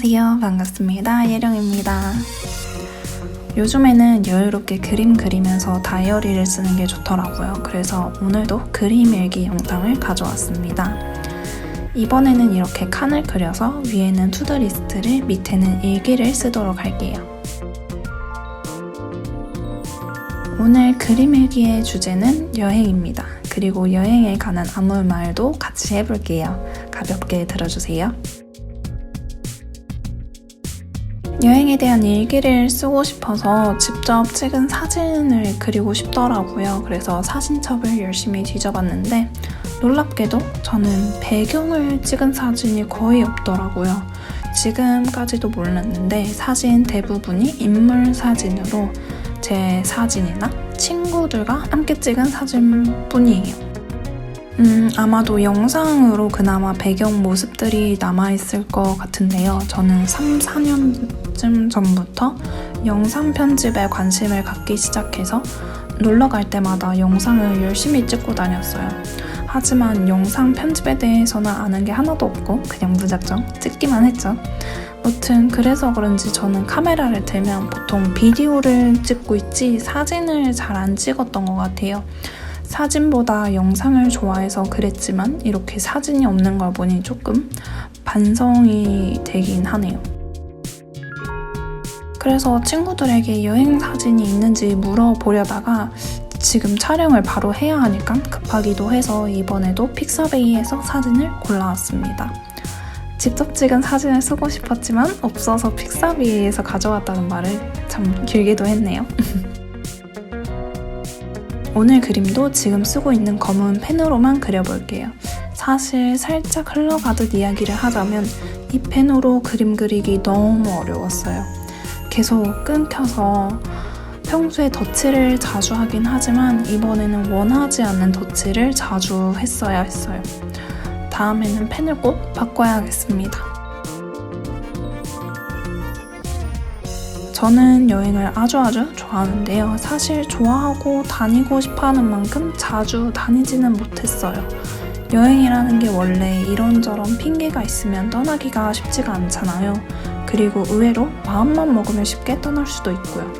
안녕하세요. 반갑습니다. 예령입니다. 요즘에는 여유롭게 그림 그리면서 다이어리를 쓰는 게 좋더라고요. 그래서 오늘도 그림 일기 영상을 가져왔습니다. 이번에는 이렇게 칸을 그려서 위에는 투두리스트를, 밑에는 일기를 쓰도록 할게요. 오늘 그림 일기의 주제는 여행입니다. 그리고 여행에 관한 아무 말도 같이 해볼게요. 가볍게 들어주세요. 여행에 대한 일기를 쓰고 싶어서 직접 찍은 사진을 그리고 싶더라고요. 그래서 사진첩을 열심히 뒤져봤는데 놀랍게도 저는 배경을 찍은 사진이 거의 없더라고요. 지금까지도 몰랐는데 사진 대부분이 인물 사진으로 제 사진이나 친구들과 함께 찍은 사진뿐이에요. 아마도 영상으로 그나마 배경 모습들이 남아있을 것 같은데요. 저는 3, 4년쯤 전부터 영상 편집에 관심을 갖기 시작해서 놀러 갈 때마다 영상을 열심히 찍고 다녔어요. 하지만 영상 편집에 대해서는 아는 게 하나도 없고 그냥 무작정 찍기만 했죠. 무튼 그래서 그런지 저는 카메라를 들면 보통 비디오를 찍고 있지 사진을 잘 안 찍었던 것 같아요. 사진보다 영상을 좋아해서 그랬지만 이렇게 사진이 없는 걸 보니 조금 반성이 되긴 하네요. 그래서 친구들에게 여행 사진이 있는지 물어보려다가 지금 촬영을 바로 해야 하니까 급하기도 해서 이번에도 픽사베이에서 사진을 골라왔습니다. 직접 찍은 사진을 쓰고 싶었지만 없어서 픽사베이에서 가져왔다는 말을 참 길게도 했네요. 오늘 그림도 지금 쓰고 있는 검은 펜으로만 그려볼게요. 사실 살짝 흘러가듯 이야기를 하자면 이 펜으로 그림 그리기 너무 어려웠어요. 계속 끊겨서 평소에 덧칠을 자주 하긴 하지만 이번에는 원하지 않는 덧칠을 자주 했어야 했어요. 다음에는 펜을 꼭 바꿔야겠습니다. 저는 여행을 아주 좋아하는데요. 사실 좋아하고 다니고 싶어하는 만큼 자주 다니지는 못했어요. 여행이라는 게 원래 이런저런 핑계가 있으면 떠나기가 쉽지가 않잖아요. 그리고 의외로 마음만 먹으면 쉽게 떠날 수도 있고요.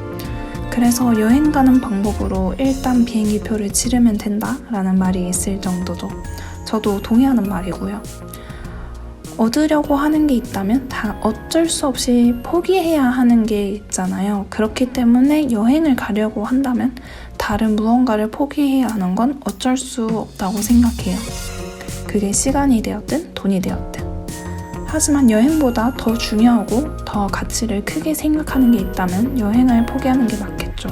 그래서 여행 가는 방법으로 일단 비행기표를 지르면 된다라는 말이 있을 정도죠. 저도 동의하는 말이고요. 얻으려고 하는 게 있다면 다 어쩔 수 없이 포기해야 하는 게 있잖아요. 그렇기 때문에 여행을 가려고 한다면 다른 무언가를 포기해야 하는 건 어쩔 수 없다고 생각해요. 그게 시간이 되었든 돈이 되었든. 하지만 여행보다 더 중요하고 더 가치를 크게 생각하는 게 있다면 여행을 포기하는 게 맞겠죠.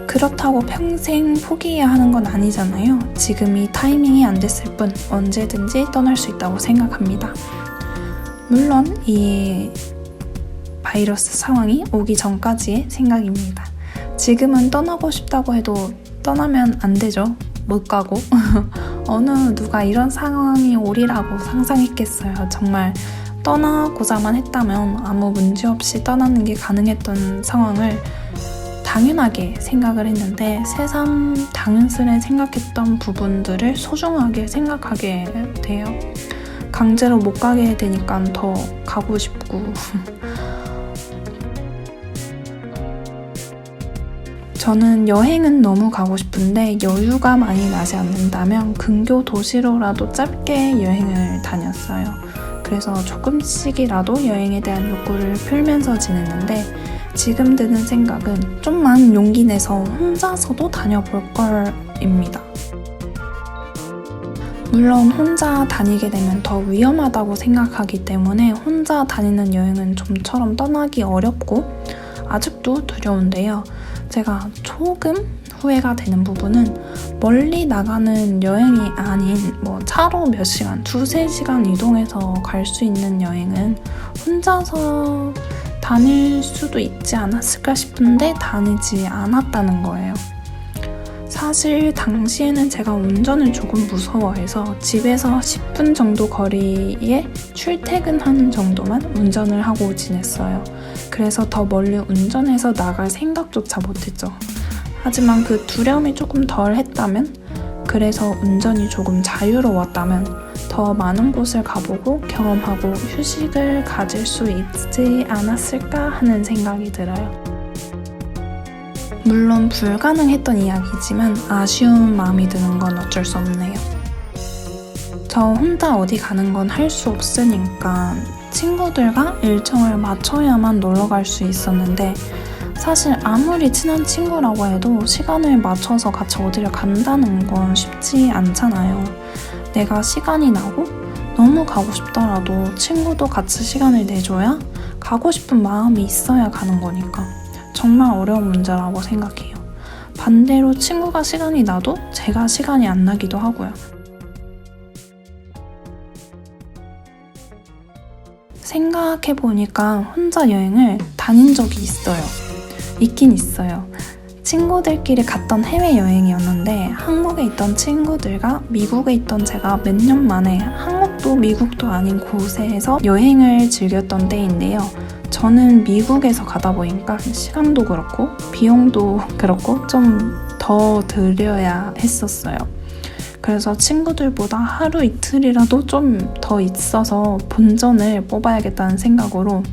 그렇다고 평생 포기해야 하는 건 아니잖아요. 지금 이 타이밍이 안 됐을 뿐 언제든지 떠날 수 있다고 생각합니다. 물론 이 바이러스 상황이 오기 전까지의 생각입니다. 지금은 떠나고 싶다고 해도 떠나면 안 되죠. 못 가고. 어느 누가 이런 상황이 오리라고 상상했겠어요. 정말 떠나고자만 했다면 아무 문제 없이 떠나는 게 가능했던 상황을 당연하게 생각을 했는데 새삼 당연스레 생각했던 부분들을 소중하게 생각하게 돼요. 강제로 못 가게 되니까 더 가고 싶고 저는 여행은 너무 가고 싶은데 여유가 많이 나지 않는다면 근교 도시로라도 짧게 여행을 다녔어요. 그래서 조금씩이라도 여행에 대한 욕구를 풀면서 지냈는데 지금 드는 생각은 좀만 용기 내서 혼자서도 다녀볼 걸입니다. 물론 혼자 다니게 되면 더 위험하다고 생각하기 때문에 혼자 다니는 여행은 좀처럼 떠나기 어렵고 아직도 두려운데요. 제가 조금 후회가 되는 부분은 멀리 나가는 여행이 아닌 차로 몇 시간, 2-3시간 이동해서 갈 수 있는 여행은 혼자서 다닐 수도 있지 않았을까 싶은데 다니지 않았다는 거예요. 사실 당시에는 제가 운전을 조금 무서워해서 집에서 10분 정도 거리에 출퇴근하는 정도만 운전을 하고 지냈어요. 그래서 더 멀리 운전해서 나갈 생각조차 못했죠. 하지만 그 두려움이 조금 덜 했다면, 그래서 운전이 조금 자유로웠다면 더 더 많은 곳을 가보고 경험하고 휴식을 가질 수 있지 않았을까 하는 생각이 들어요. 물론 불가능했던 이야기지만 아쉬운 마음이 드는 건 어쩔 수 없네요. 저 혼자 어디 가는 건 할 수 없으니까 친구들과 일정을 맞춰야만 놀러 갈 수 있었는데 사실 아무리 친한 친구라고 해도 시간을 맞춰서 같이 어디를 간다는 건 쉽지 않잖아요. 내가 시간이 나고 너무 가고 싶더라도 친구도 같이 시간을 내줘야 가고 싶은 마음이 있어야 가는 거니까 정말 어려운 문제라고 생각해요. 반대로 친구가 시간이 나도 제가 시간이 안 나기도 하고요. 생각해보니까 혼자 여행을 다닌 적이 있긴 있어요. 친구들끼리 갔던 해외여행이었는데 한국에 있던 친구들과 미국에 있던 제가 몇 년 만에 한국도 미국도 아닌 곳에서 여행을 즐겼던 때인데요. 저는 미국에서 가다 보니까 시간도 그렇고 비용도 그렇고 좀 더 들여야 했었어요. 그래서 친구들보다 하루 이틀이라도 좀 더 있어서 본전을 뽑아야겠다는 생각으로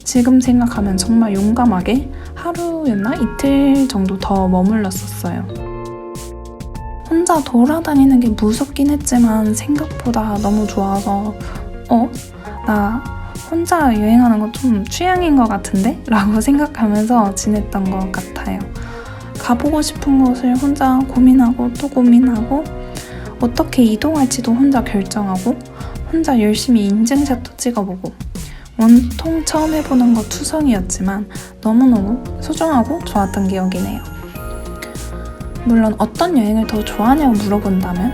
지금 생각하면 정말 용감하게 하루였나 이틀 정도 더 머물렀었어요. 혼자 돌아다니는 게 무섭긴 했지만 생각보다 너무 좋아서 나 혼자 여행하는 거 좀 취향인 것 같은데? 라고 생각하면서 지냈던 것 같아요. 가보고 싶은 곳을 혼자 고민하고 또 고민하고 어떻게 이동할지도 혼자 결정하고 혼자 열심히 인증샷도 찍어보고 온통 처음 해보는 거 투성이었지만 너무너무 소중하고 좋았던 기억이네요. 물론 어떤 여행을 더 좋아하냐고 물어본다면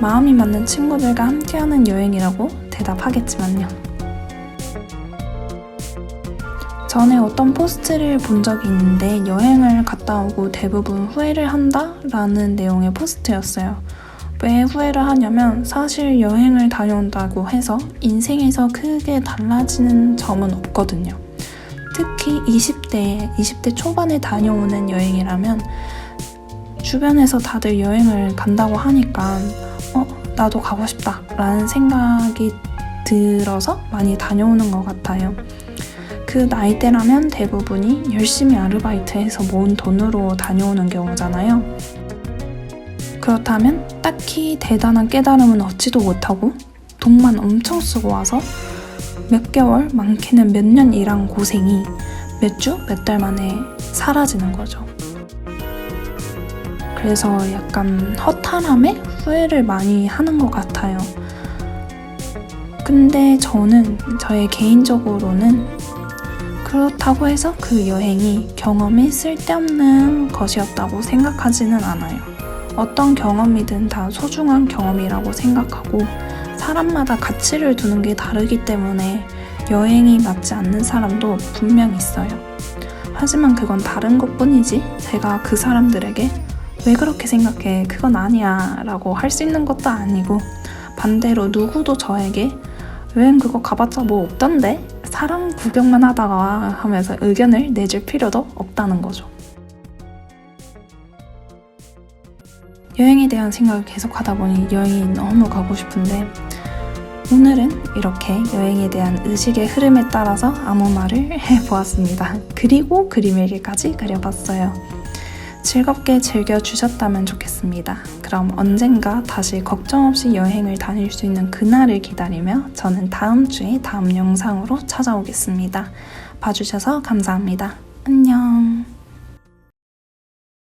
마음이 맞는 친구들과 함께하는 여행이라고 대답하겠지만요. 전에 어떤 포스트를 본 적이 있는데 여행을 갔다 오고 대부분 후회를 한다? 라는 내용의 포스트였어요. 왜 후회를 하냐면 사실 여행을 다녀온다고 해서 인생에서 크게 달라지는 점은 없거든요. 특히 20대 초반에 다녀오는 여행이라면 주변에서 다들 여행을 간다고 하니까 나도 가고 싶다 라는 생각이 들어서 많이 다녀오는 것 같아요. 그 나이대라면 대부분이 열심히 아르바이트해서 모은 돈으로 다녀오는 경우잖아요. 그렇다면 딱히 대단한 깨달음은 얻지도 못하고 돈만 엄청 쓰고 와서 몇 개월, 많게는 몇 년 일한 고생이 몇 주, 몇 달 만에 사라지는 거죠. 그래서 약간 허탈함에 후회를 많이 하는 것 같아요. 근데 저는 저의 개인적으로는 그렇다고 해서 그 여행이 경험이 쓸데없는 것이었다고 생각하지는 않아요. 어떤 경험이든 다 소중한 경험이라고 생각하고 사람마다 가치를 두는 게 다르기 때문에 여행이 맞지 않는 사람도 분명 있어요. 하지만 그건 다른 것뿐이지 제가 그 사람들에게 왜 그렇게 생각해? 그건 아니야 라고 할 수 있는 것도 아니고 반대로 누구도 저에게 여행 그거 가봤자 뭐 없던데? 사람 구경만 하다가 하면서 의견을 내줄 필요도 없다는 거죠. 여행에 대한 생각을 계속 하다 보니 여행이 너무 가고 싶은데 오늘은 이렇게 여행에 대한 의식의 흐름에 따라서 아무 말을 해보았습니다. 그리고 그림일기까지 그려봤어요. 즐겁게 즐겨주셨다면 좋겠습니다. 그럼 언젠가 다시 걱정 없이 여행을 다닐 수 있는 그날을 기다리며 저는 다음 주에 다음 영상으로 찾아오겠습니다. 봐주셔서 감사합니다. 안녕.